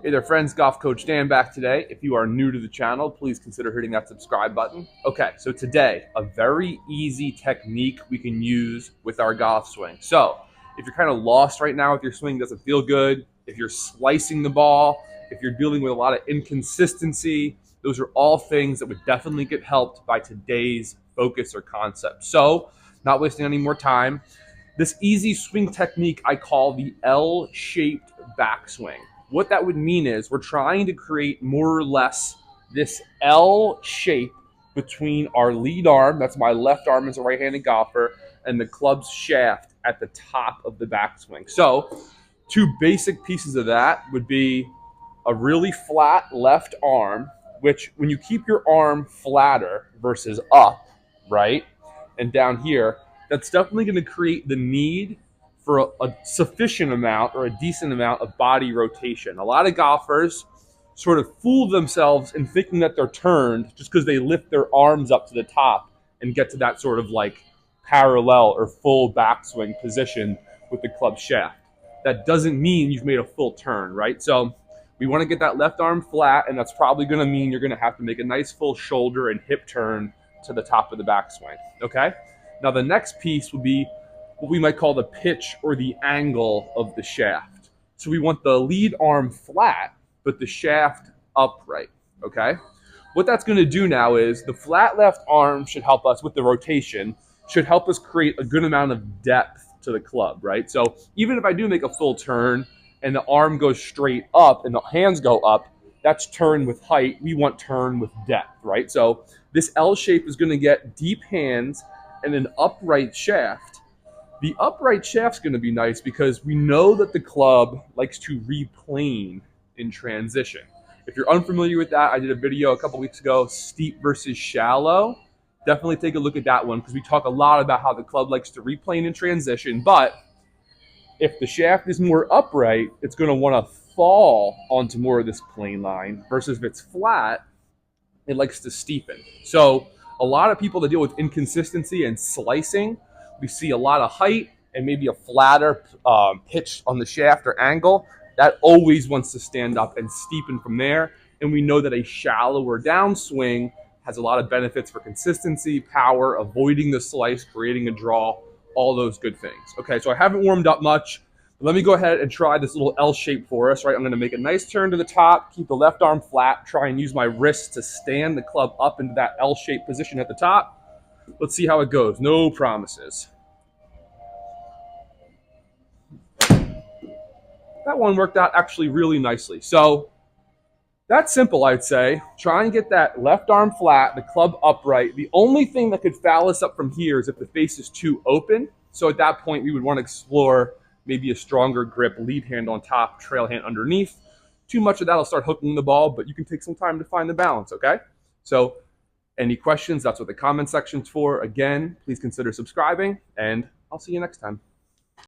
Hey there friends, Golf Coach Dan back today. If you are new to the channel, please consider hitting that subscribe button. Okay, so today, a very easy technique we can use with our golf swing. So, if you're kind of lost right now with your swing, doesn't feel good, if you're slicing the ball, if you're dealing with a lot of inconsistency, those are all things that would definitely get helped by today's focus or concept. So, not wasting any more time, this easy swing technique I call the L-shaped backswing. What that would mean is we're trying to create more or less this L shape between our lead arm, that's my left arm as a right-handed golfer, and the club's shaft at the top of the backswing. So two basic pieces of that would be a really flat left arm, which when you keep your arm flatter versus up, right, and down here, that's definitely going to create the need for a sufficient amount or a decent amount of body rotation. A lot of golfers sort of fool themselves in thinking that they're turned just because they lift their arms up to the top and get to that sort of like parallel or full backswing position with the club shaft. That doesn't mean you've made a full turn, right? So we want to get that left arm flat, and that's probably going to mean you're going to have to make a nice full shoulder and hip turn to the top of the backswing, okay? Now the next piece would be what we might call the pitch or the angle of the shaft. So we want the lead arm flat, but the shaft upright, okay? What that's going to do now is the flat left arm should help us with the rotation, should help us create a good amount of depth to the club, right? So even if I do make a full turn and the arm goes straight up and the hands go up, that's turn with height. We want turn with depth, right? So this L shape is going to get deep hands and an upright shaft. The upright shaft's going to be nice because we know that the club likes to replane in transition. If you're unfamiliar with that, I did a video a couple weeks ago, steep versus shallow. Definitely take a look at that one because we talk a lot about how the club likes to replane in transition. But if the shaft is more upright, it's going to want to fall onto more of this plane line versus if it's flat, it likes to steepen. So a lot of people that deal with inconsistency and slicing, we see a lot of height and maybe a flatter pitch on the shaft or angle. That always wants to stand up and steepen from there. And we know that a shallower downswing has a lot of benefits for consistency, power, avoiding the slice, creating a draw, all those good things. Okay, so I haven't warmed up much. Let me go ahead and try this little L shape for us, right? I'm going to make a nice turn to the top, keep the left arm flat, try and use my wrist to stand the club up into that L shape position at the top. Let's see how it goes. No promises. That one worked out actually really nicely. So that's simple, I'd say. Try and get that left arm flat, the club upright. The only thing that could foul us up from here is if the face is too open. So at that point, we would want to explore maybe a stronger grip, lead hand on top, trail hand underneath. Too much of that will start hooking the ball, but you can take some time to find the balance, okay? So any questions, that's what the comment section's for. Again, please consider subscribing, and I'll see you next time.